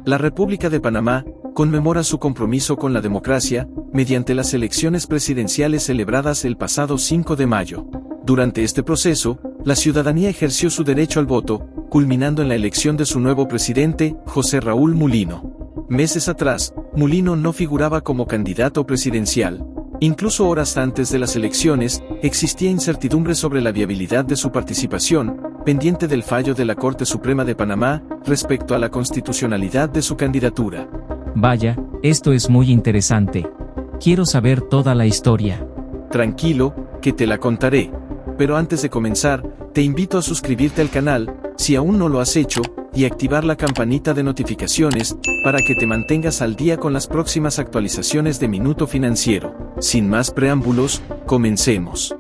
La República de Panamá conmemora su compromiso con la democracia mediante las elecciones presidenciales celebradas el pasado 5 de mayo. Durante este proceso, la ciudadanía ejerció su derecho al voto, culminando en la elección de su nuevo presidente, José Raúl Mulino. Meses atrás, Mulino no figuraba como candidato presidencial. Incluso horas antes de las elecciones, existía incertidumbre sobre la viabilidad de su participación, pendiente del fallo de la Corte Suprema de Panamá respecto a la constitucionalidad de su candidatura. Vaya, esto es muy interesante. Quiero saber toda la historia. Tranquilo, que te la contaré. Pero antes de comenzar, te invito a suscribirte al canal, si aún no lo has hecho, y activar la campanita de notificaciones, para que te mantengas al día con las próximas actualizaciones de Minuto Financiero. Sin más preámbulos, comencemos.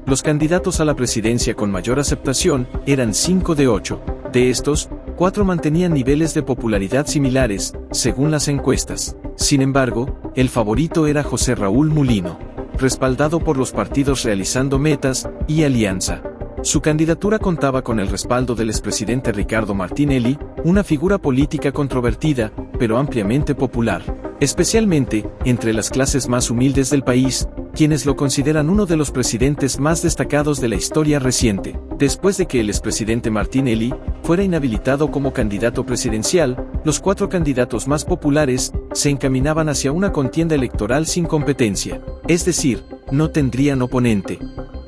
Los candidatos a la presidencia con mayor aceptación eran 5 de 8. De estos, 4 mantenían niveles de popularidad similares, según las encuestas. Sin embargo, el favorito era José Raúl Mulino, respaldado por los partidos Realizando Metas y Alianza. Su candidatura contaba con el respaldo del expresidente Ricardo Martinelli, una figura política controvertida, pero ampliamente popular, especialmente entre las clases más humildes del país, quienes lo consideran uno de los presidentes más destacados de la historia reciente. Después de que el expresidente Martinelli fuera inhabilitado como candidato presidencial, los 4 candidatos más populares se encaminaban hacia una contienda electoral sin competencia, es decir, no tendrían oponente.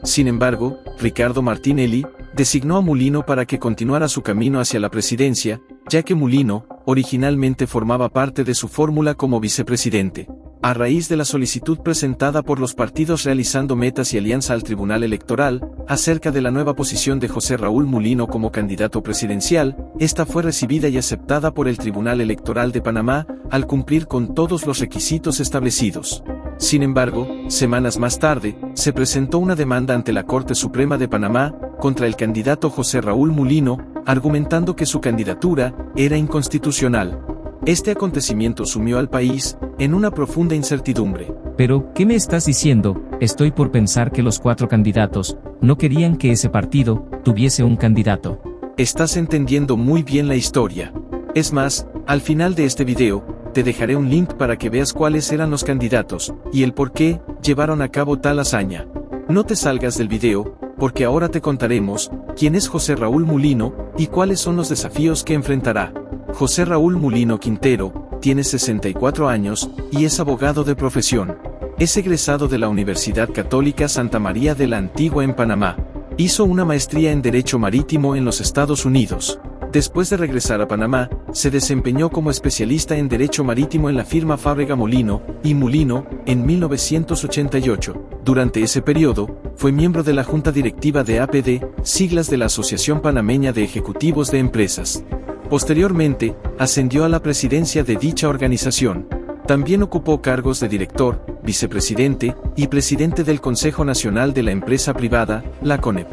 Sin embargo, Ricardo Martinelli designó a Mulino para que continuara su camino hacia la presidencia, ya que Mulino originalmente formaba parte de su fórmula como vicepresidente. A raíz de la solicitud presentada por los partidos Realizando Metas y Alianza al Tribunal Electoral, acerca de la nueva posición de José Raúl Mulino como candidato presidencial, esta fue recibida y aceptada por el Tribunal Electoral de Panamá, al cumplir con todos los requisitos establecidos. Sin embargo, semanas más tarde, se presentó una demanda ante la Corte Suprema de Panamá, contra el candidato José Raúl Mulino, argumentando que su candidatura era inconstitucional. Este acontecimiento sumió al país en una profunda incertidumbre. Pero, ¿qué me estás diciendo? Estoy por pensar que los 4 candidatos no querían que ese partido tuviese un candidato. Estás entendiendo muy bien la historia. Es más, al final de este video, te dejaré un link para que veas cuáles eran los candidatos y el por qué llevaron a cabo tal hazaña. No te salgas del video, porque ahora te contaremos quién es José Raúl Mulino y cuáles son los desafíos que enfrentará. José Raúl Mulino Quintero tiene 64 años y es abogado de profesión. Es egresado de la Universidad Católica Santa María de la Antigua en Panamá. Hizo una maestría en Derecho Marítimo en los Estados Unidos. Después de regresar a Panamá, se desempeñó como especialista en Derecho Marítimo en la firma Fábrega Molino y Mulino en 1988. Durante ese periodo, fue miembro de la Junta Directiva de APD, siglas de la Asociación Panameña de Ejecutivos de Empresas. Posteriormente, ascendió a la presidencia de dicha organización. También ocupó cargos de director, vicepresidente y presidente del Consejo Nacional de la Empresa Privada, la CONEP.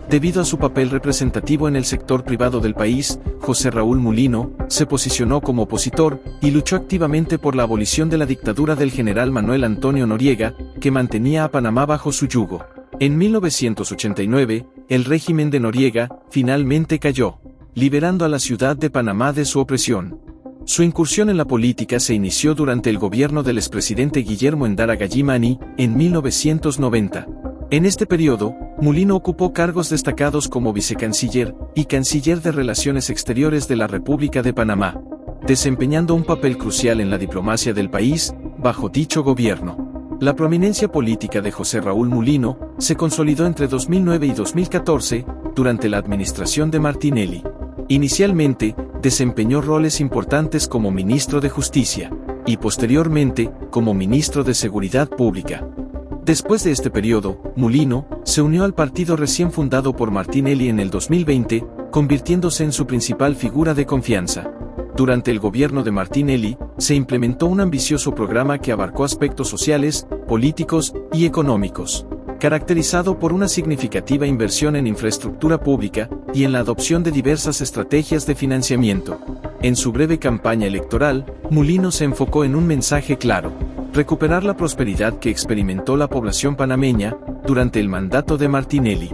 Debido a su papel representativo en el sector privado del país, José Raúl Mulino se posicionó como opositor y luchó activamente por la abolición de la dictadura del general Manuel Antonio Noriega, que mantenía a Panamá bajo su yugo. En 1989, el régimen de Noriega finalmente cayó, liberando a la ciudad de Panamá de su opresión. Su incursión en la política se inició durante el gobierno del expresidente Guillermo Endara Gallimani, en 1990. En este periodo, Mulino ocupó cargos destacados como vicecanciller y canciller de Relaciones Exteriores de la República de Panamá, desempeñando un papel crucial en la diplomacia del país, bajo dicho gobierno. La prominencia política de José Raúl Mulino se consolidó entre 2009 y 2014, durante la administración de Martinelli. Inicialmente, desempeñó roles importantes como ministro de Justicia, y posteriormente, como ministro de Seguridad Pública. Después de este periodo, Mulino se unió al partido recién fundado por Martinelli en el 2020, convirtiéndose en su principal figura de confianza. Durante el gobierno de Martinelli, se implementó un ambicioso programa que abarcó aspectos sociales, políticos y económicos, caracterizado por una significativa inversión en infraestructura pública y en la adopción de diversas estrategias de financiamiento. En su breve campaña electoral, Mulino se enfocó en un mensaje claro: recuperar la prosperidad que experimentó la población panameña durante el mandato de Martinelli,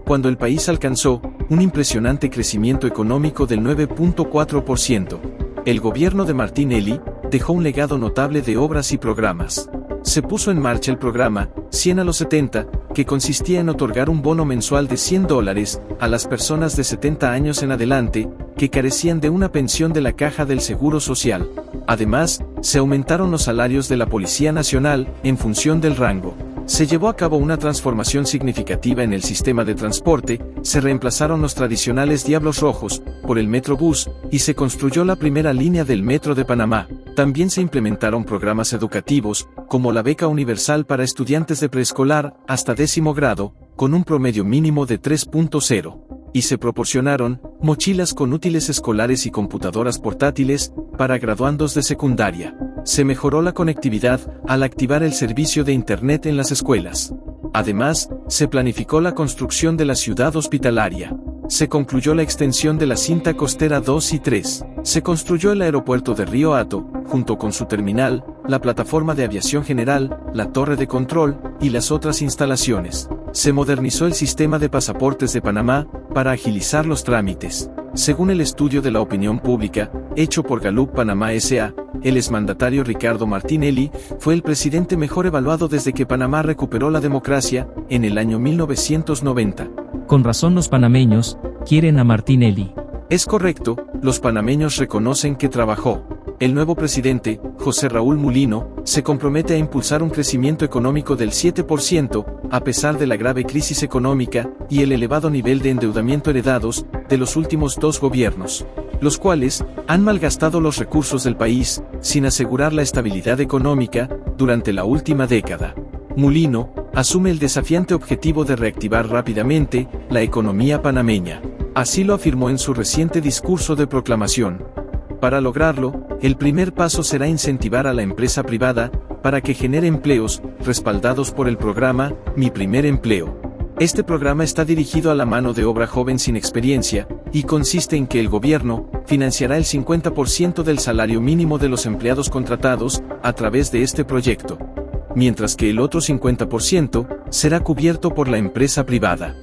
cuando el país alcanzó un impresionante crecimiento económico del 9.4%. El gobierno de Martinelli dejó un legado notable de obras y programas. Se puso en marcha el programa 100 a los 70, que consistía en otorgar un bono mensual de $100 a las personas de 70 años en adelante, que carecían de una pensión de la Caja del Seguro Social. Además, se aumentaron los salarios de la Policía Nacional, en función del rango. Se llevó a cabo una transformación significativa en el sistema de transporte, se reemplazaron los tradicionales Diablos Rojos por el Metrobús, y se construyó la primera línea del Metro de Panamá. También se implementaron programas educativos, como la beca universal para estudiantes de preescolar hasta 10º grado, con un promedio mínimo de 3.0. Y se proporcionaron mochilas con útiles escolares y computadoras portátiles para graduandos de secundaria. Se mejoró la conectividad al activar el servicio de Internet en las escuelas. Además, se planificó la construcción de la ciudad hospitalaria. Se concluyó la extensión de la cinta costera 2 y 3. Se construyó el aeropuerto de Río Hato, junto con su terminal, la plataforma de aviación general, la torre de control y las otras instalaciones. Se modernizó el sistema de pasaportes de Panamá para agilizar los trámites. Según el estudio de la opinión pública, hecho por Gallup Panamá S.A., el exmandatario Ricardo Martinelli fue el presidente mejor evaluado desde que Panamá recuperó la democracia, en el año 1990. Con razón los panameños quieren a Martinelli. Es correcto, los panameños reconocen que trabajó. El nuevo presidente, José Raúl Mulino, se compromete a impulsar un crecimiento económico del 7%, a pesar de la grave crisis económica y el elevado nivel de endeudamiento heredados de los últimos dos gobiernos, los cuales han malgastado los recursos del país, sin asegurar la estabilidad económica, durante la última década. Mulino asume el desafiante objetivo de reactivar rápidamente la economía panameña. Así lo afirmó en su reciente discurso de proclamación. Para lograrlo, el primer paso será incentivar a la empresa privada para que genere empleos, respaldados por el programa Mi Primer Empleo. Este programa está dirigido a la mano de obra joven sin experiencia, y consiste en que el gobierno financiará el 50% del salario mínimo de los empleados contratados a través de este proyecto, mientras que el otro 50% será cubierto por la empresa privada.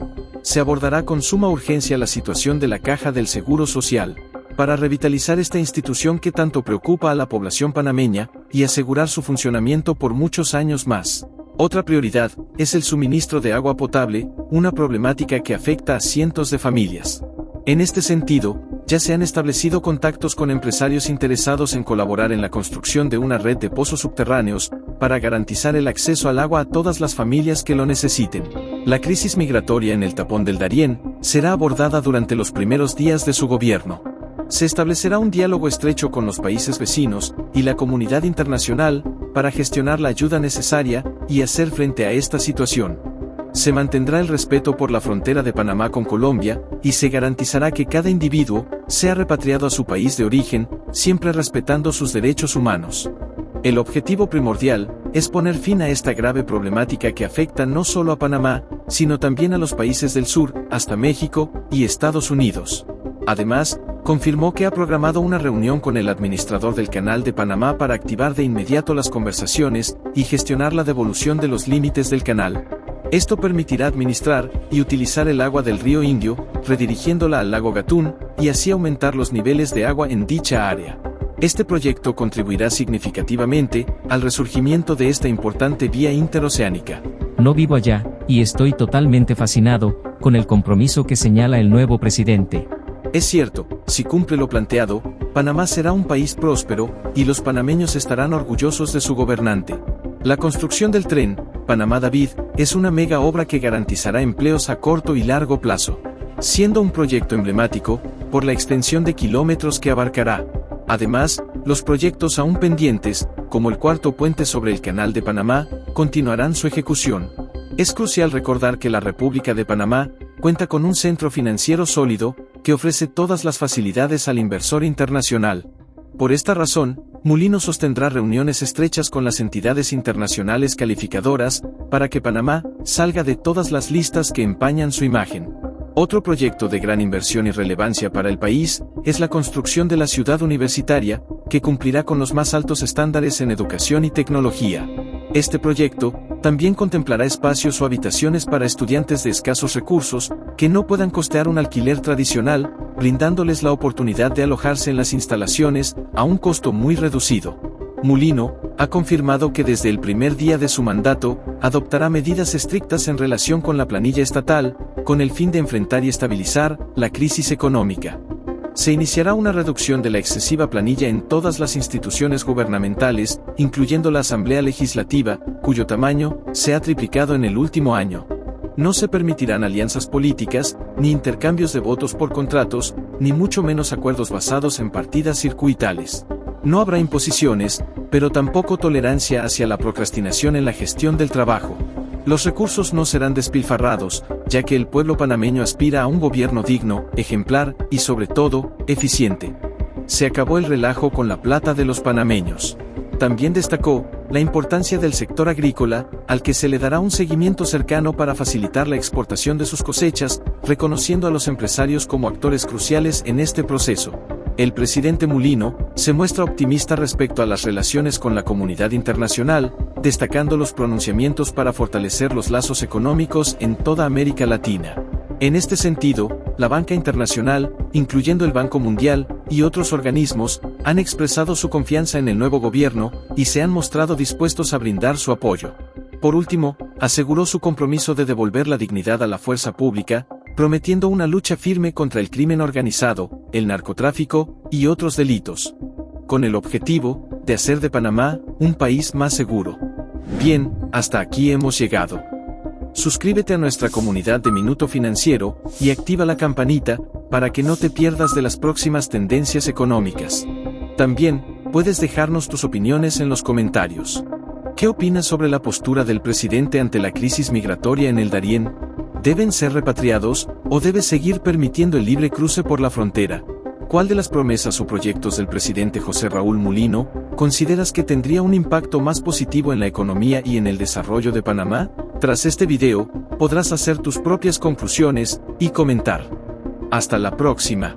Se abordará con suma urgencia la situación de la Caja del Seguro Social, para revitalizar esta institución que tanto preocupa a la población panameña, y asegurar su funcionamiento por muchos años más. Otra prioridad es el suministro de agua potable, una problemática que afecta a cientos de familias. En este sentido, ya se han establecido contactos con empresarios interesados en colaborar en la construcción de una red de pozos subterráneos, para garantizar el acceso al agua a todas las familias que lo necesiten. La crisis migratoria en el tapón del Darién será abordada durante los primeros días de su gobierno. Se establecerá un diálogo estrecho con los países vecinos y la comunidad internacional para gestionar la ayuda necesaria y hacer frente a esta situación. Se mantendrá el respeto por la frontera de Panamá con Colombia y se garantizará que cada individuo sea repatriado a su país de origen, siempre respetando sus derechos humanos. El objetivo primordial es poner fin a esta grave problemática que afecta no solo a Panamá, sino también a los países del sur, hasta México y Estados Unidos. Además, confirmó que ha programado una reunión con el administrador del Canal de Panamá para activar de inmediato las conversaciones y gestionar la devolución de los límites del canal. Esto permitirá administrar y utilizar el agua del río Indio, redirigiéndola al lago Gatún, y así aumentar los niveles de agua en dicha área. Este proyecto contribuirá significativamente al resurgimiento de esta importante vía interoceánica. No vivo allá, y estoy totalmente fascinado con el compromiso que señala el nuevo presidente. Es cierto, si cumple lo planteado, Panamá será un país próspero, y los panameños estarán orgullosos de su gobernante. La construcción del tren Panamá-David es una mega obra que garantizará empleos a corto y largo plazo, siendo un proyecto emblemático por la extensión de kilómetros que abarcará. Además, los proyectos aún pendientes, como el cuarto puente sobre el Canal de Panamá, continuarán su ejecución. Es crucial recordar que la República de Panamá cuenta con un centro financiero sólido, que ofrece todas las facilidades al inversor internacional. Por esta razón, Mulino sostendrá reuniones estrechas con las entidades internacionales calificadoras, para que Panamá salga de todas las listas que empañan su imagen. Otro proyecto de gran inversión y relevancia para el país es la construcción de la ciudad universitaria, que cumplirá con los más altos estándares en educación y tecnología. Este proyecto también contemplará espacios o habitaciones para estudiantes de escasos recursos que no puedan costear un alquiler tradicional, brindándoles la oportunidad de alojarse en las instalaciones a un costo muy reducido. Mulino ha confirmado que desde el primer día de su mandato adoptará medidas estrictas en relación con la planilla estatal, con el fin de enfrentar y estabilizar la crisis económica. Se iniciará una reducción de la excesiva planilla en todas las instituciones gubernamentales, incluyendo la Asamblea Legislativa, cuyo tamaño se ha triplicado en el último año. No se permitirán alianzas políticas, ni intercambios de votos por contratos, ni mucho menos acuerdos basados en partidas circuitales. No habrá imposiciones, pero tampoco tolerancia hacia la procrastinación en la gestión del trabajo. Los recursos no serán despilfarrados, ya que el pueblo panameño aspira a un gobierno digno, ejemplar y sobre todo, eficiente. Se acabó el relajo con la plata de los panameños. También destacó la importancia del sector agrícola, al que se le dará un seguimiento cercano para facilitar la exportación de sus cosechas, reconociendo a los empresarios como actores cruciales en este proceso. El presidente Mulino se muestra optimista respecto a las relaciones con la comunidad internacional, destacando los pronunciamientos para fortalecer los lazos económicos en toda América Latina. En este sentido, la banca internacional, incluyendo el Banco Mundial y otros organismos, han expresado su confianza en el nuevo gobierno y se han mostrado dispuestos a brindar su apoyo. Por último, aseguró su compromiso de devolver la dignidad a la fuerza pública, prometiendo una lucha firme contra el crimen organizado, el narcotráfico y otros delitos, con el objetivo de hacer de Panamá un país más seguro. Bien, hasta aquí hemos llegado. Suscríbete a nuestra comunidad de Minuto Financiero y activa la campanita para que no te pierdas de las próximas tendencias económicas. También puedes dejarnos tus opiniones en los comentarios. ¿Qué opinas sobre la postura del presidente ante la crisis migratoria en el Darién? ¿Deben ser repatriados o debe seguir permitiendo el libre cruce por la frontera? ¿Cuál de las promesas o proyectos del presidente José Raúl Mulino consideras que tendría un impacto más positivo en la economía y en el desarrollo de Panamá? Tras este video, podrás hacer tus propias conclusiones y comentar. Hasta la próxima.